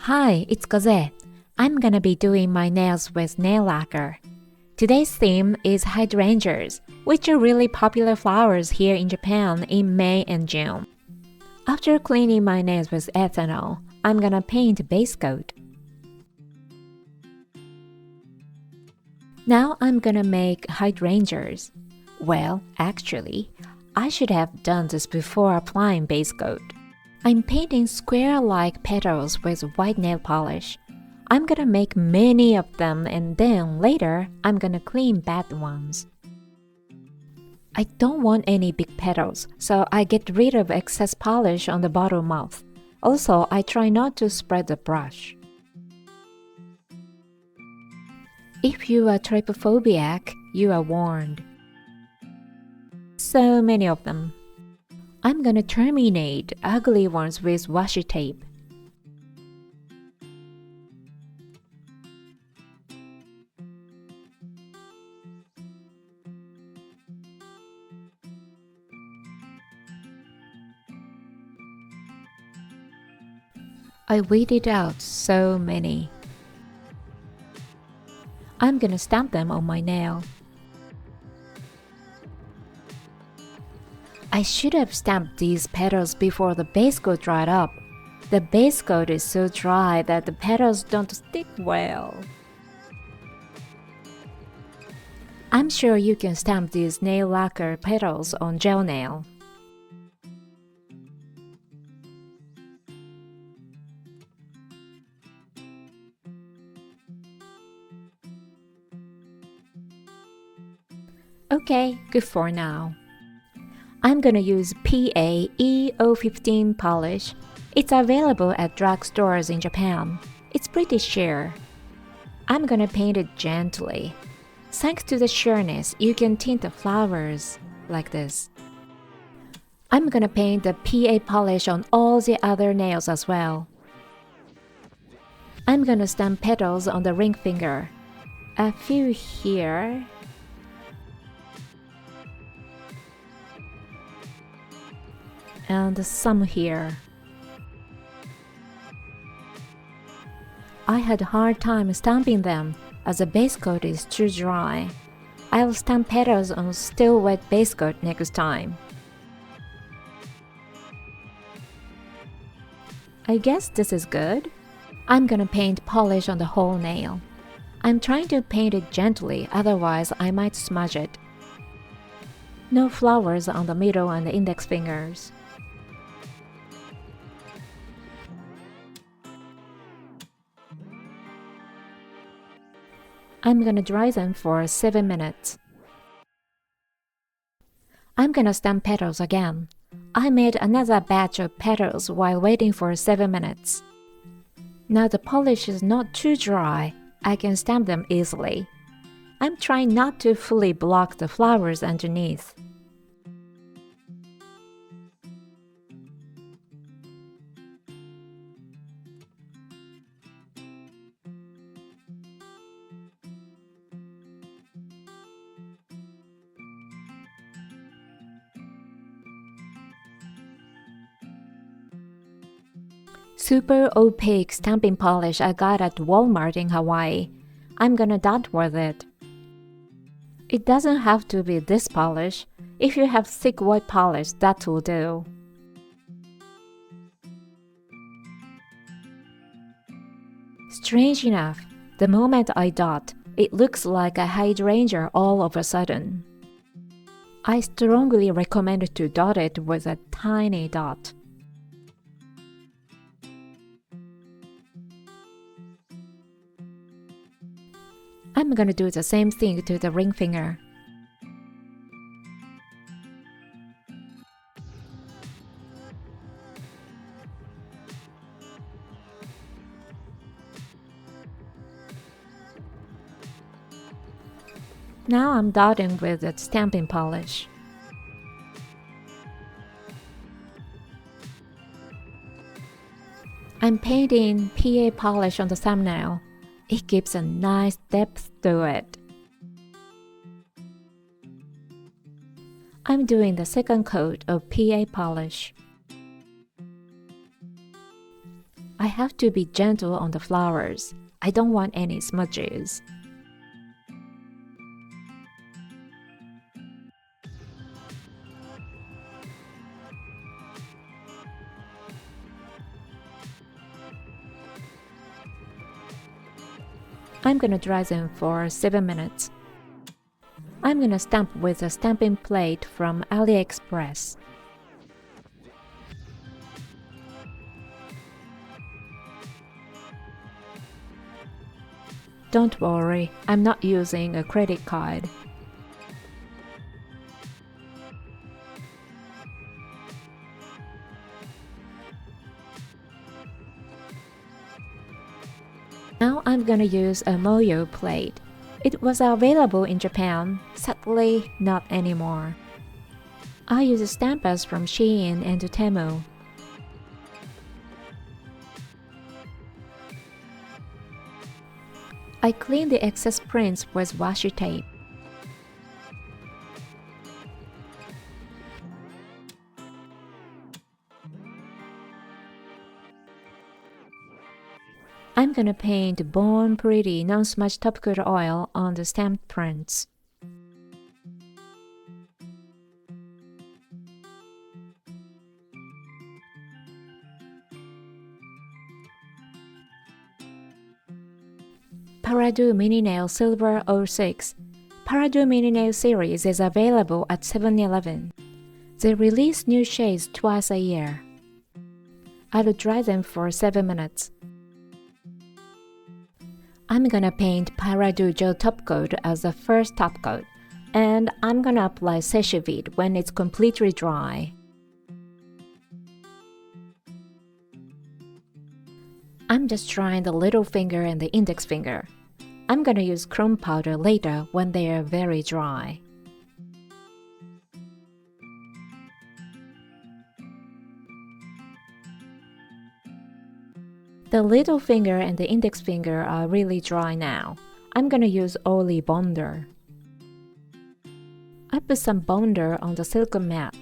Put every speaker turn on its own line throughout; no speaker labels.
Hi, it's Kozue. I'm gonna be doing my nails with nail lacquer. Today's theme is hydrangeas, which are really popular flowers here in Japan in May and June. After cleaning my nails with ethanol, I'm gonna paint base coat. Now I'm gonna make hydrangeas. Well, actually, I should have done this before applying base coat. I'm painting square-like petals with white nail polish. I'm gonna make many of them and then later I'm gonna clean bad ones. I don't want any big petals, so I get rid of excess polish on the bottom mouth. Also, I try not to spread the brush. If you are trypophobic, you are warned. So many of them. I'm gonna terminate ugly ones with washi tape. I weeded out so many. I'm gonna stamp them on my nail. I should have stamped these petals before the base coat dried up. The base coat is so dry that the petals don't stick well. I'm sure you can stamp these nail lacquer petals on gel nail. Okay, good for now. I'm gonna use PA EO15 polish. It's available at drugstores in Japan. It's pretty sheer. I'm gonna paint it gently. Thanks to the sheerness, you can tint the flowers like this. I'm gonna paint the PA polish on all the other nails as well. I'm gonna stamp petals on the ring finger. A few here. And some here. I had a hard time stamping them as the base coat is too dry. I'll stamp petals on still wet base coat next time. I guess this is good. I'm gonna paint polish on the whole nail. I'm trying to paint it gently, otherwise I might smudge it. No flowers on the middle and the index fingers. I'm gonna dry them for 7 minutes. I'm gonna stamp petals again. I made another batch of petals while waiting for 7 minutes. Now the polish is not too dry, I can stamp them easily. I'm trying not to fully block the flowers underneath. Super opaque stamping polish I got at Walmart in Hawaii. I'm gonna dot with it. It doesn't have to be this polish. If you have thick white polish, that will do. Strange enough, the moment I dot, it looks like a hydrangea all of a sudden. I strongly recommend to dot it with a tiny dot. I'm gonna do the same thing to the ring finger. Now I'm dotting with the stamping polish. I'm painting PA polish on the thumbnail. It gives a nice depth to it. I'm doing the second coat of PA polish. I have to be gentle on the flowers. I don't want any smudges. I'm gonna dry them for 7 minutes. I'm gonna stamp with a stamping plate from AliExpress. Don't worry, I'm not using a credit card. Now I'm gonna use a moyo plate. It was available in Japan, sadly not anymore. I use stampers from Shein and Temu. I clean the excess prints with washi tape. I'm gonna paint Born Pretty non-smudge top coat oil on the stamped prints. Paradu Mini Nail Silver 06. Paradu Mini Nail series is available at 7-Eleven. They release new shades twice a year. I'll dry them for 7 minutes. I'm gonna paint Paradu Gel Top Coat as the first top coat, and I'm gonna apply Sèche Vide when it's completely dry. I'm just drying the little finger and the index finger. I'm gonna use chrome powder later when they are very dry. The little finger and the index finger are really dry now. I'm gonna use oily bonder. I put some bonder on the silicone mat.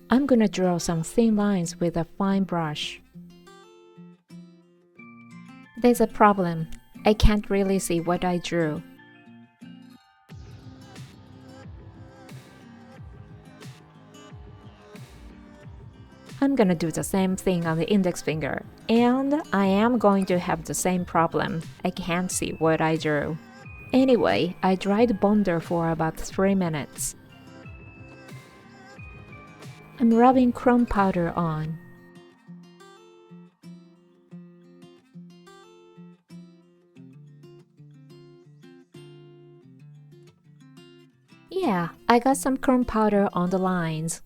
I'm gonna draw some thin lines with a fine brush. There's a problem. I can't really see what I drew. I'm gonna do the same thing on the index finger, and I am going to have the same problem. I can't see what I drew. Anyway, I dried bonder for about 3 minutes. I'm rubbing chrome powder on. Yeah, I got some chrome powder on the lines.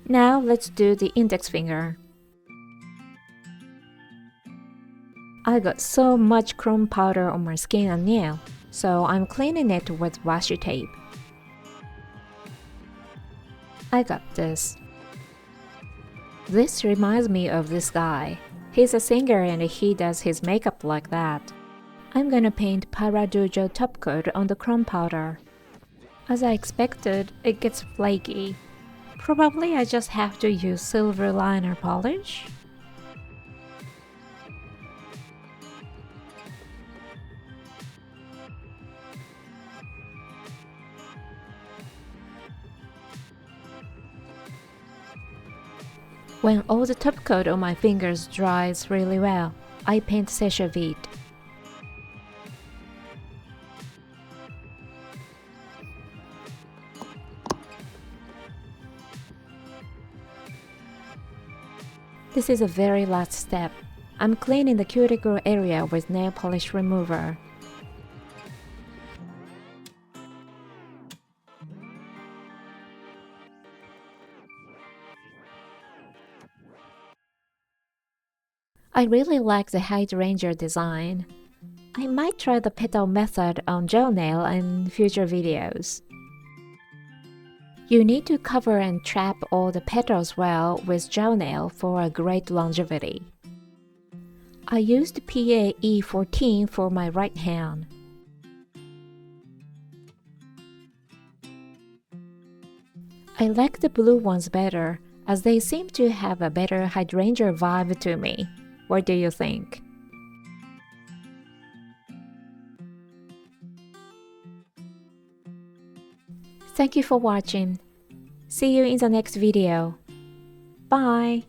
Now let's do the index finger. I got so much chrome powder on my skin and nail, so I'm cleaning it with washi tape. I got this. This reminds me of this guy. He's a singer and he does his makeup like that. I'm gonna paint Paradu Gel Top Coat on the chrome powder. As I expected, it gets flaky. Probably I just have to use silver liner polish. When all the top coat on my fingers dries really well, I paint Sèche Vide. This is a very last step. I'm cleaning the cuticle area with nail polish remover. I really like the hydrangea design. I might try the petal method on gel nail in future videos. You need to cover and trap all the petals well with gel nail for a great longevity. I used PAE 14 for my right hand. I like the blue ones better, as they seem to have a better hydrangea vibe to me. What do you think? Thank you for watching. See you in the next video. Bye!